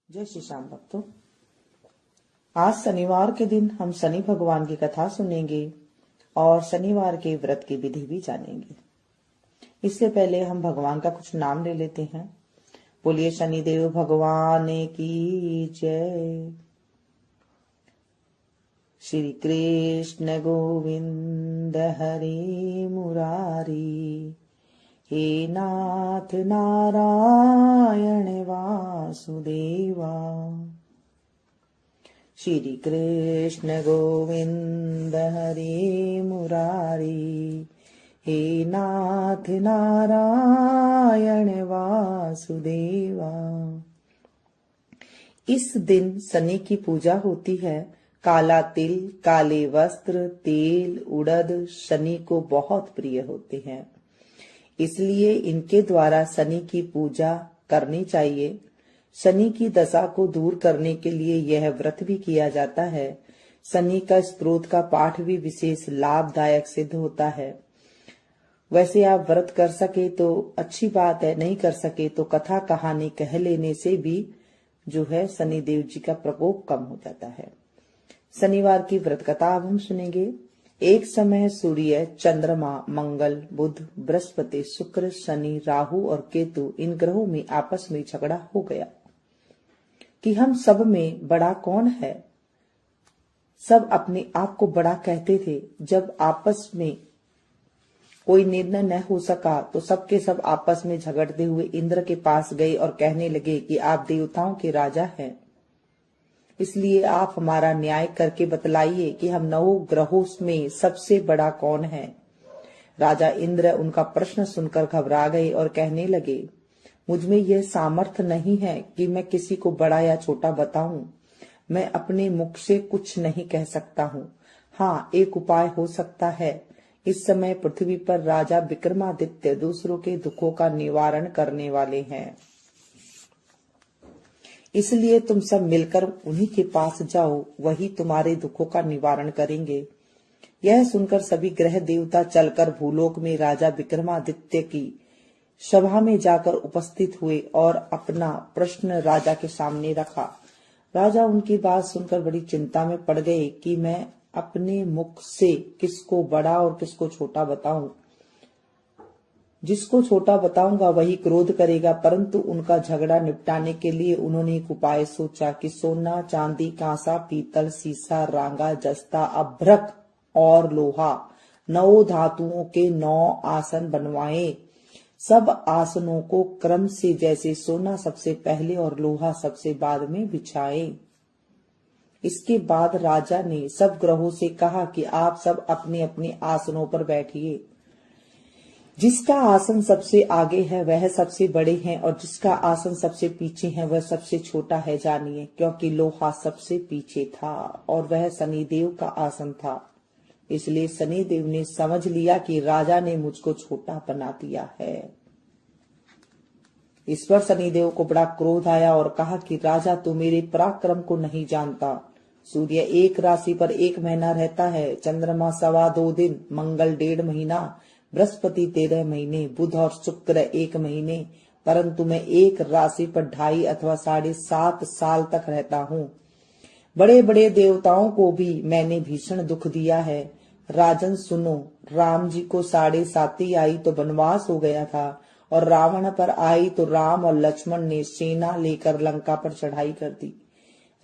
जय श्री श्याम भक्तों। आज शनिवार के दिन हम शनि भगवान की कथा सुनेंगे और शनिवार के व्रत की विधि भी जानेंगे। इससे पहले हम भगवान का कुछ नाम ले लेते हैं। बोलिए शनिदेव भगवान की जय। श्री कृष्ण गोविंद हरि मुरारी, हे नाथ नारायण वासुदेवा। श्री कृष्ण गोविंद हरि मुरारी, हे नाथ नारायण वासुदेवा। इस दिन शनि की पूजा होती है। काला तिल, काले वस्त्र, तेल, उड़द शनि को बहुत प्रिय होते हैं, इसलिए इनके द्वारा शनि की पूजा करनी चाहिए। शनि की दशा को दूर करने के लिए यह व्रत भी किया जाता है। शनि का स्तोत्र का पाठ भी विशेष लाभदायक सिद्ध होता है। वैसे आप व्रत कर सके तो अच्छी बात है, नहीं कर सके तो कथा कहानी कह लेने से भी जो है शनि देव जी का प्रकोप कम हो जाता है। शनिवार की व्रत कथा अब हम सुनेंगे। एक समय सूर्य, चंद्रमा, मंगल, बुध, बृहस्पति, शुक्र, शनि, राहु और केतु इन ग्रहों में आपस में झगड़ा हो गया कि हम सब में बड़ा कौन है। सब अपने आप को बड़ा कहते थे। जब आपस में कोई निर्णय न हो सका तो सबके सब आपस में झगड़ते हुए इंद्र के पास गए और कहने लगे कि आप देवताओं के राजा हैं, इसलिए आप हमारा न्याय करके बतलाइए कि हम 9 ग्रहों में सबसे बड़ा कौन है। राजा इंद्र उनका प्रश्न सुनकर घबरा गए और कहने लगे, मुझमें यह सामर्थ्य नहीं है कि मैं किसी को बड़ा या छोटा बताऊं। मैं अपने मुख से कुछ नहीं कह सकता हूं। हाँ, एक उपाय हो सकता है। इस समय पृथ्वी पर राजा विक्रमादित्य दूसरों के दुखों का निवारण करने वाले हैं, इसलिए तुम सब मिलकर उन्हीं के पास जाओ, वही तुम्हारे दुखों का निवारण करेंगे। यह सुनकर सभी ग्रह देवता चलकर भूलोक में राजा विक्रमादित्य की सभा में जाकर उपस्थित हुए और अपना प्रश्न राजा के सामने रखा। राजा उनकी बात सुनकर बड़ी चिंता में पड़ गए कि मैं अपने मुख से किसको बड़ा और किसको छोटा बताऊं। जिसको छोटा बताऊंगा वही क्रोध करेगा। परंतु उनका झगड़ा निपटाने के लिए उन्होंने एक उपाय सोचा कि सोना, चांदी, कांसा, पीतल, सीसा, रांगा, जस्ता, अभ्रक और लोहा 9 धातुओं के 9 आसन बनवाएं। सब आसनों को क्रम से, जैसे सोना सबसे पहले और लोहा सबसे बाद में बिछाएं। इसके बाद राजा ने सब ग्रहों से कहा कि आप सब अपने अपने आसनों पर बैठिए। जिसका आसन सबसे आगे है वह सबसे बड़े हैं और जिसका आसन सबसे पीछे है वह सबसे छोटा है, जानिए। क्योंकि लोहा सबसे पीछे था और वह शनिदेव का आसन था, इसलिए शनिदेव ने समझ लिया कि राजा ने मुझको छोटा बना दिया है। इस पर शनिदेव को बड़ा क्रोध आया और कहा कि राजा, तू मेरे पराक्रम को नहीं जानता। सूर्य एक राशि पर 1 महीना रहता है, चंद्रमा 2.25 दिन, मंगल 1.5 महीना, बृहस्पति 13 महीने, बुध और शुक्र 1 महीने, परंतु मैं एक राशि पर 2.5 अथवा 7.5 साल तक रहता हूँ। बड़े बड़े देवताओं को भी मैंने भीषण दुख दिया है। राजन सुनो, राम जी को 7.5 आई तो वनवास हो गया था और रावण पर आई तो राम और लक्ष्मण ने सेना लेकर लंका पर चढ़ाई कर दी,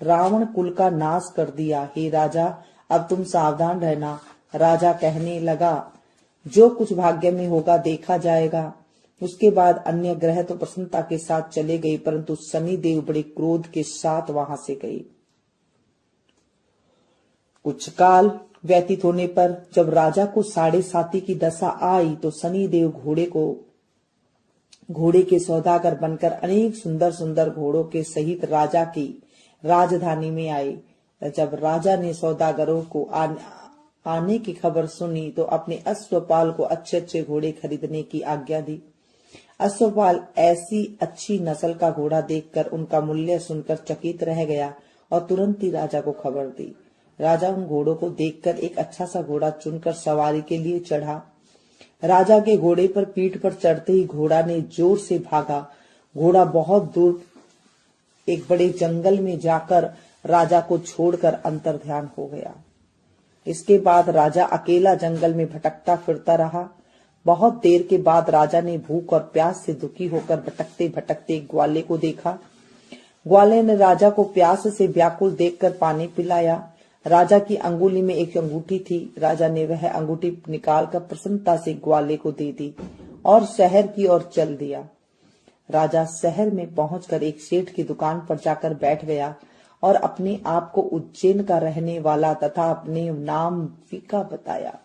रावण कुल का नाश कर दिया। हे राजा, अब तुम सावधान रहना। राजा कहने लगा, जो कुछ भाग्य में होगा देखा जाएगा। उसके बाद अन्य ग्रह तो प्रसन्नता के साथ चले गए, परंतु शनिदेव बड़े क्रोध के साथ वहां से गए। कुछ काल व्यतीत होने पर जब राजा को 7.5 की दशा आई तो शनिदेव घोड़े के सौदागर बनकर अनेक सुंदर सुंदर घोड़ों के सहित राजा की राजधानी में आए। जब राजा ने सौदागरों को आने की खबर सुनी तो अपने अश्वपाल को अच्छे अच्छे घोड़े खरीदने की आज्ञा दी। अश्वपाल ऐसी अच्छी नस्ल का घोड़ा देखकर उनका मूल्य सुनकर चकित रह गया और तुरंत ही राजा को खबर दी। राजा उन घोड़ों को देखकर एक अच्छा सा घोड़ा चुनकर सवारी के लिए चढ़ा। राजा के घोड़े पर पीठ पर चढ़ते ही घोड़ा ने जोर से भागा। घोड़ा बहुत दूर एक बड़े जंगल में जाकर राजा को छोड़कर अंतर्ध्यान हो गया। इसके बाद राजा अकेला जंगल में भटकता फिरता रहा। बहुत देर के बाद राजा ने भूख और प्यास से दुखी होकर भटकते भटकते एक ग्वाले को देखा। ग्वाले ने राजा को प्यास से व्याकुल देखकर पानी पिलाया। राजा की अंगुली में एक अंगूठी थी। राजा ने वह अंगूठी निकालकर प्रसन्नता से ग्वाले को दे दी और शहर की ओर चल दिया। राजा शहर में पहुंचकर एक सेठ की दुकान पर जाकर बैठ गया और अपने आप को उज्जैन का रहने वाला तथा अपने नाम वीका बताया।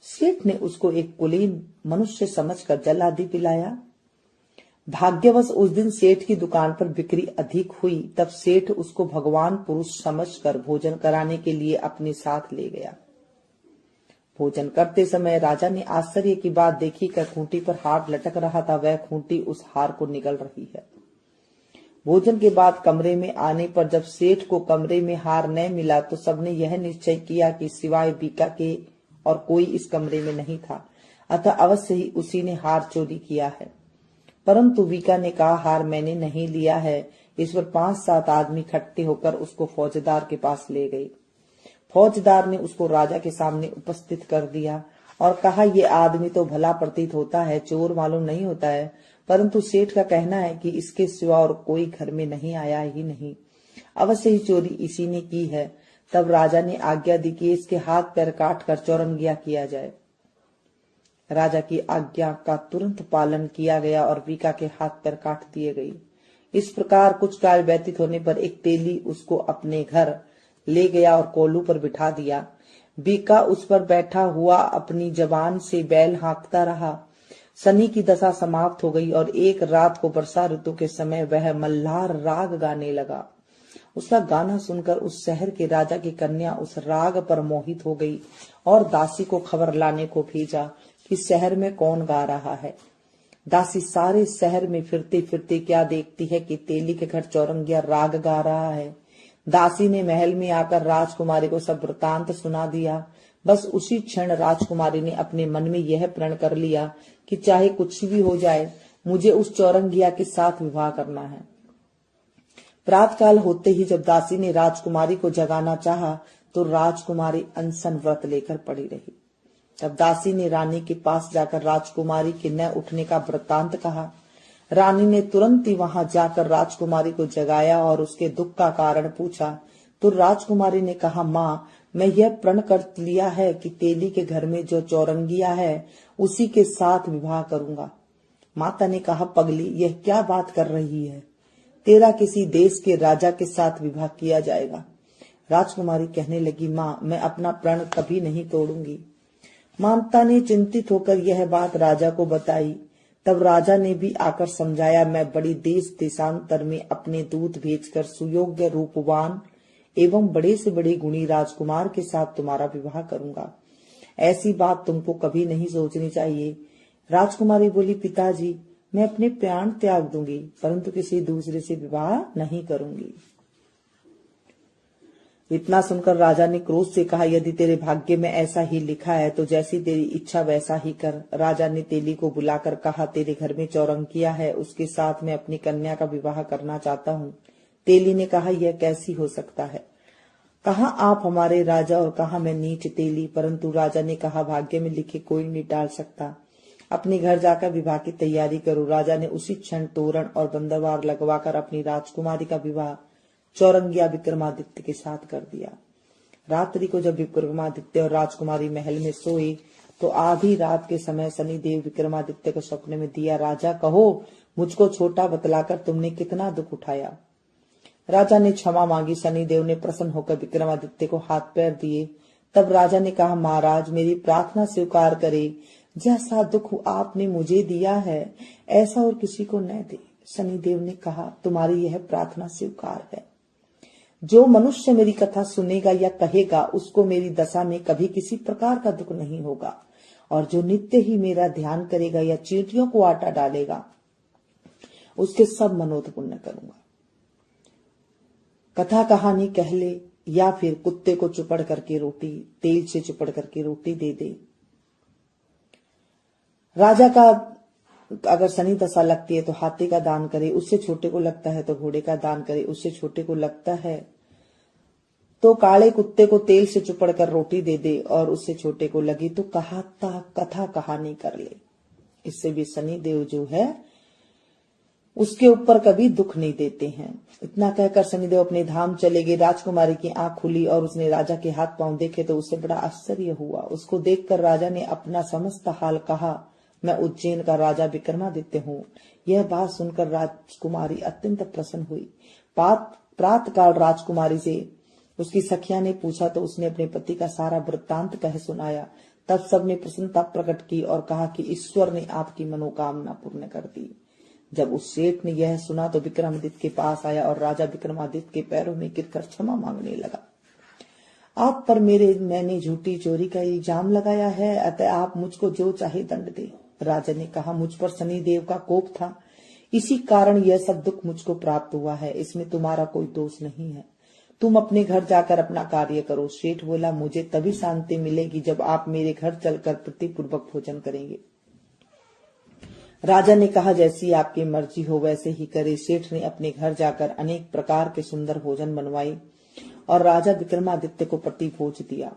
सेठ ने उसको एक कुलीन मनुष्य समझकर जल आदि पिलाया। भाग्यवश उस दिन सेठ की दुकान पर बिक्री अधिक हुई। तब सेठ उसको भगवान पुरुष समझकर भोजन कराने के लिए अपने साथ ले गया। भोजन करते समय राजा ने आश्चर्य की बात देखी कि खूंटी पर हार लटक रहा था, वह खूंटी उस हार को निगल रही है। भोजन के बाद कमरे में आने पर जब सेठ को कमरे में हार न मिला तो सबने यह निश्चय किया कि सिवाय वीका के और कोई इस कमरे में नहीं था, अतः अवश्य ही उसी ने हार चोरी किया है। परंतु वीका ने कहा, हार मैंने नहीं लिया है। इस पर 5-7 आदमी इकट्ठे होकर उसको फौजदार के पास ले गए। फौजदार ने उसको राजा के सामने उपस्थित कर दिया और कहा, ये आदमी तो भला प्रतीत होता है, चोर मालूम नहीं होता है, परंतु सेठ का कहना है कि इसके सिवा और कोई घर में नहीं आया ही नहीं, अवश्य ही चोरी इसी ने की है। तब राजा ने आज्ञा दी कि इसके हाथ पैर काट कर चौरंगिया किया जाए। राजा की आज्ञा का तुरंत पालन किया गया और वीका के हाथ पैर काट दिए गए। इस प्रकार कुछ काल व्यतीत होने पर एक तेली उसको अपने घर ले गया और कोल्हू पर बिठा दिया। वीका उस पर बैठा हुआ अपनी जबान से बैल हाँकता रहा। शनि की दशा समाप्त हो गई और एक रात को वर्षा ऋतु के समय वह मल्हार राग गाने लगा। उसका गाना सुनकर उस शहर के राजा की कन्या उस राग पर मोहित हो गई और दासी को खबर लाने को भेजा कि शहर में कौन गा रहा है। दासी सारे शहर में फिरते फिरते क्या देखती है कि तेली के घर चौरंगिया राग गा रहा है। दासी ने महल में आकर राजकुमारी को सब वृतांत सुना दिया। बस उसी क्षण राजकुमारी ने अपने मन में यह प्रण कर लिया कि चाहे कुछ भी हो जाए, मुझे उस चौरंगिया के साथ विवाह करना है। प्रातःकाल होते ही जब दासी ने राजकुमारी को जगाना चाहा तो राजकुमारी अनशन व्रत लेकर पड़ी रही। तब दासी ने रानी के पास जाकर राजकुमारी के न उठने का वृत्तांत कहा। रानी ने तुरंत ही वहां जाकर राजकुमारी को जगाया और उसके दुख का कारण पूछा तो राजकुमारी ने कहा, माँ, मैं यह प्रण कर लिया है कि तेली के घर में जो चौरंगिया है उसी के साथ विवाह करूंगा। माता ने कहा, पगली, यह क्या बात कर रही है? तेरा किसी देश के राजा के साथ विवाह किया जाएगा। राजकुमारी कहने लगी, माँ, मैं अपना प्रण कभी नहीं तोड़ूंगी। माता ने चिंतित होकर यह बात राजा को बताई। तब राजा ने भी आकर समझाया, मैं बड़ी देश देशांतर में अपने दूत भेजकर सुयोग्य रूपवान एवं बड़े से बड़े गुणी राजकुमार के साथ तुम्हारा विवाह करूंगा। ऐसी बात तुमको कभी नहीं सोचनी चाहिए। राजकुमारी बोली, पिताजी, मैं अपने प्राण त्याग दूंगी, परंतु किसी दूसरे से विवाह नहीं करूंगी। इतना सुनकर राजा ने क्रोध से कहा, यदि तेरे भाग्य में ऐसा ही लिखा है तो जैसी तेरी इच्छा वैसा ही कर। राजा ने तेली को बुलाकर कहा, तेरे घर में चौरंगिया है, उसके साथ मैं अपनी कन्या का विवाह करना चाहता हूँ। तेली ने कहा, यह कैसी हो सकता है? कहा आप हमारे राजा और कहा मैं नीच तेली। परंतु राजा ने कहा, भाग्य में लिखे कोई नहीं टाल सकता, अपने घर जाकर विवाह की तैयारी करो। राजा ने उसी क्षण तोरण और बंदरवार लगवाकर अपनी राजकुमारी का विवाह चौरंगिया विक्रमादित्य के साथ कर दिया। रात्रि को जब विक्रमादित्य और राजकुमारी महल में सोए तो आधी रात के समय शनिदेव विक्रमादित्य को सपने में दिया, राजा कहो, मुझको छोटा बतलाकर तुमने कितना दुख उठाया। राजा ने क्षमा मांगी। शनिदेव ने प्रसन्न होकर विक्रमादित्य को हाथ पैर दिए। तब राजा ने कहा, महाराज, मेरी प्रार्थना स्वीकार करे। जैसा दुख आपने मुझे दिया है ऐसा और किसी को न दे। शनिदेव ने कहा, तुम्हारी यह प्रार्थना स्वीकार है। जो मनुष्य मेरी कथा सुनेगा या कहेगा उसको मेरी दशा में कभी किसी प्रकार का दुख नहीं होगा, और जो नित्य ही मेरा ध्यान करेगा या चींटियों को आटा डालेगा उसके सब मनोरथ पूर्ण करूंगा। कथा कहानी कह ले या फिर कुत्ते को चुपड़ करके रोटी, तेल से चुपड़ करके रोटी दे दे। राजा का अगर शनि दशा लगती है तो हाथी का दान करे, उससे छोटे को लगता है तो घोड़े का दान करे, उससे छोटे को लगता है तो काले कुत्ते को तेल से चुपड़ कर रोटी दे दे, और उससे छोटे को लगी तो कथा कहानी कर ले। इससे भी शनि देव जो है उसके ऊपर कभी दुख नहीं देते हैं। इतना कहकर शनिदेव अपने धाम चले गए। राजकुमारी की आंख खुली और उसने राजा के हाथ पांव देखे तो उसे बड़ा आश्चर्य हुआ। उसको देखकर राजा ने अपना समस्त हाल कहा। मैं उज्जैन का राजा विक्रमादित्य हूँ। यह बात सुनकर राजकुमारी अत्यंत प्रसन्न हुई। प्रातःकाल राजकुमारी से उसकी सखिया ने पूछा तो उसने अपने पति का सारा वृत्तांत कह सुनाया। तब सबने प्रसन्नता प्रकट की और कहा कि ईश्वर ने आपकी मनोकामना पूर्ण कर दी। जब उस सेठ ने यह सुना तो विक्रमादित्य के पास आया और राजा विक्रमादित्य के पैरों में गिरकर क्षमा मांगने लगा। आप पर मैंने झूठी चोरी का इल्जाम लगाया है, अतः आप मुझको जो चाहे दंड दे। राजा ने कहा, मुझ पर शनिदेव का कोप था, इसी कारण यह सब दुख मुझको प्राप्त हुआ है। इसमें तुम्हारा कोई दोष नहीं है। तुम अपने घर जाकर अपना कार्य करो। सेठ बोला, मुझे तभी शांति मिलेगी जब आप मेरे घर चलकर प्रीतिपूर्वक भोजन करेंगे। राजा ने कहा, जैसी आपकी मर्जी हो वैसे ही करे। सेठ ने अपने घर जाकर अनेक प्रकार के सुंदर भोजन बनवाए और राजा विक्रमादित्य को प्रतिभोज दिया।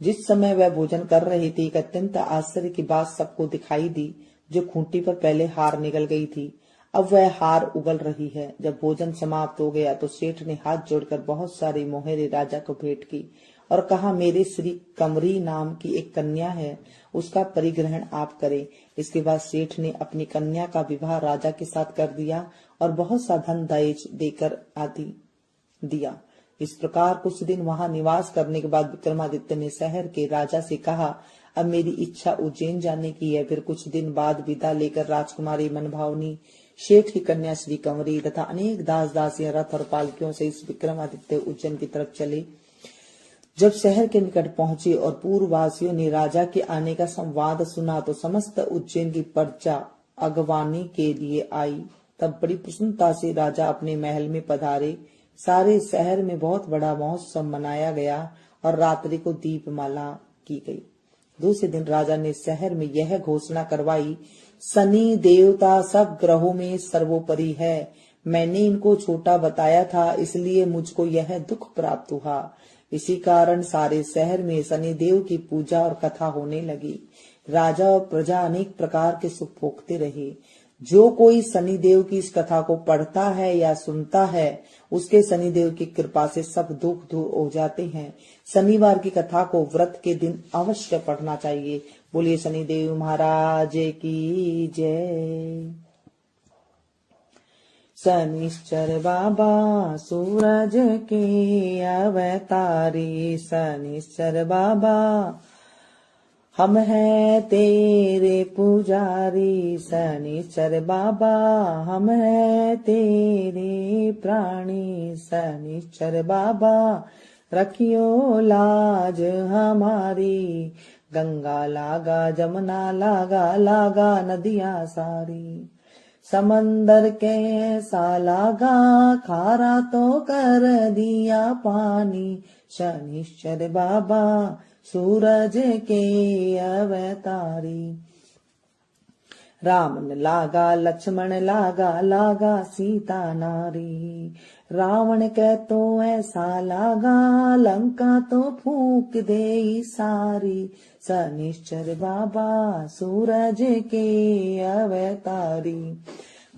जिस समय वह भोजन कर रहे थे, एक अत्यंत आश्चर्य की बात सबको दिखाई दी। जो खूंटी पर पहले हार निकल गई थी, अब वह हार उगल रही है। जब भोजन समाप्त हो गया तो सेठ ने हाथ जोड़कर बहुत सारी मोहरे राजा को भेंट की और कहा, मेरे श्री कमरी नाम की एक कन्या है, उसका परिग्रहण आप करें। इसके बाद सेठ ने अपनी कन्या का विवाह राजा के साथ कर दिया और बहुत सा धन दहेज देकर आदि दिया। इस प्रकार कुछ दिन वहां निवास करने के बाद विक्रमादित्य ने शहर के राजा से कहा, अब मेरी इच्छा उज्जैन जाने की है। फिर कुछ दिन बाद विदा लेकर राजकुमारी मनभावनी, शेठ की कन्या श्री कंवरी तथा अनेक दास दासियां रथ और पालकियों से इस विक्रमादित्य उज्जैन की तरफ चले। जब शहर के निकट पहुंचे और पूर्ववासियों ने राजा के आने का संवाद सुना तो समस्त उज्जैन की प्रजा अगवानी के लिए आई। तब बड़ी प्रसन्नता से राजा अपने महल में पधारे। सारे शहर में बहुत बड़ा महोत्सव मनाया गया और रात्रि को दीपमाला की गई। दूसरे दिन राजा ने शहर में यह घोषणा करवाई, शनि देवता सब ग्रहों में सर्वोपरि है। मैंने इनको छोटा बताया था, इसलिए मुझको यह दुख प्राप्त हुआ। इसी कारण सारे शहर में शनिदेव की पूजा और कथा होने लगी। राजा और प्रजा अनेक प्रकार के सुख भोगते रहे। जो कोई शनिदेव की इस कथा को पढ़ता है या सुनता है, उसके शनिदेव की कृपा से सब दुख दूर हो जाते हैं। शनिवार की कथा को व्रत के दिन अवश्य पढ़ना चाहिए। बोलिए शनिदेव महाराज की जय। शनिश्चर बाबा सूरज के अवतारी, शनिश्चर बाबा हम हैं तेरे पुजारी। शनिश्चर बाबा हम हैं तेरे प्राणी। शनिश्चर बाबा रखियो लाज हमारी। गंगा लागा जमुना लागा, लागा नदियां सारी। समंदर कैसा लागा, खारा तो कर दिया पानी। शनिश्चर बाबा सूरज के अवतारी। राम लागा लक्ष्मण लागा, लागा सीता नारी। रावण कह तो ऐसा लागा, लंका तो फूंक दे सारी। शनिश्चर बाबा सूरज के अवतारी।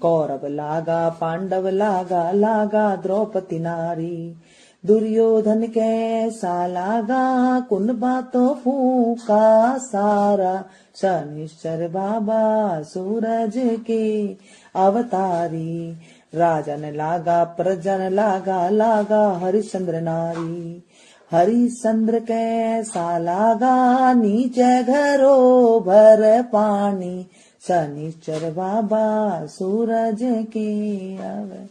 कौरव लागा पांडव लागा, लागा द्रौपदी नारी। दुर्योधन कैसा लागा, कुंभा तो फूका सारा। शनिश्चर बाबा सूरज के अवतारी। राजन लागा प्रजन लागा, लागा हरिश्चंद्र नारी। हरिश्चंद्र कैसा लागा, नीचे घरो भर पानी। शनिश्चर बाबा सूरज के अवतारी।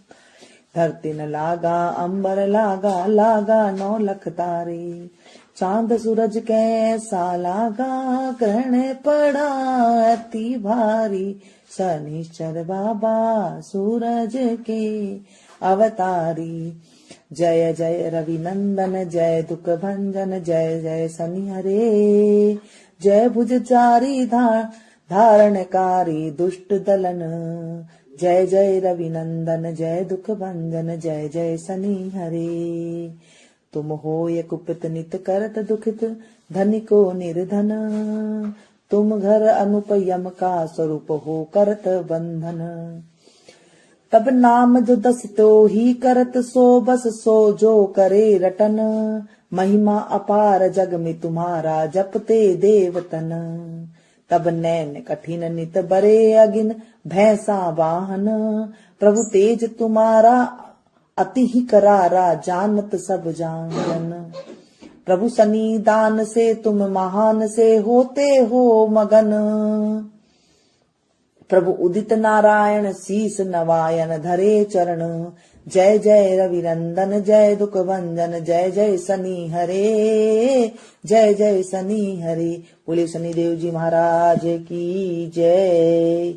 धरती न लागा अंबर लागा, लागा 9 लाख तारे। चांद सूरज कैसा लागा, ग्रहण पड़ा अति भारी। शनिश्चर बाबा सूरज के अवतारी। जय जय रवि नंदन, जय दुख भंजन, जय जय शनि हरे। जय भुजचारी धारणकारी दुष्ट दलन। जय जय रविनंदन जय दुख भंजन जय जय शनि हरे। तुम होय कुपित नित करत दुखित धनिको निर्धन। तुम घर अनुप यम का स्वरूप हो करत बंधन। तब नाम जो दस तो ही करत सो बस सो जो करे रटन। महिमा अपार जग में तुम्हारा जपते देवतन। तब नैन कठिन नित बरे अगिन भैंसा वाहन। प्रभु तेज तुम्हारा अति ही करारा जानत सब जानन। प्रभु सन्निधान से तुम महान से होते हो मगन। प्रभु उदित नारायण शीस नवायन धरे चरण। जय जय रविनंदन जय दुख भंजन जय जय शनि हरे। जय जय शनि हरे। बोले शनिदेव जी महाराज की जय।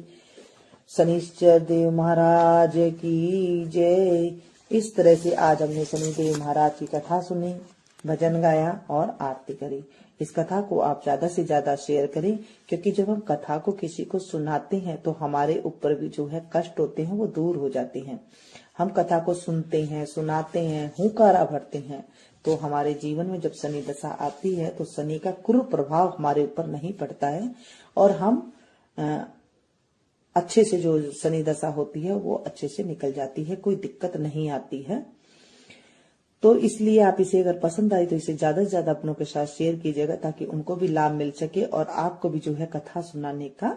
शनिश्चर देव महाराज की जय। इस तरह से आज हमने शनिदेव महाराज की कथा सुनी, भजन गाया और आरती करी। इस कथा को आप ज्यादा से ज्यादा शेयर करें, क्योंकि जब हम कथा को किसी को सुनाते हैं तो हमारे ऊपर भी जो है कष्ट होते हैं वो दूर हो जाते हैं। हम कथा को सुनते हैं, सुनाते हैं, हुंकारा भरते हैं, तो हमारे जीवन में जब शनि दशा आती है तो शनि का क्रूर प्रभाव हमारे ऊपर नहीं पड़ता है और हम अच्छे से, जो शनि दशा होती है वो अच्छे से निकल जाती है, कोई दिक्कत नहीं आती है। तो इसलिए आप इसे अगर पसंद आई तो इसे ज्यादा से ज्यादा अपनों के साथ शेयर कीजिएगा, ताकि उनको भी लाभ मिल सके और आपको भी जो है कथा सुनाने का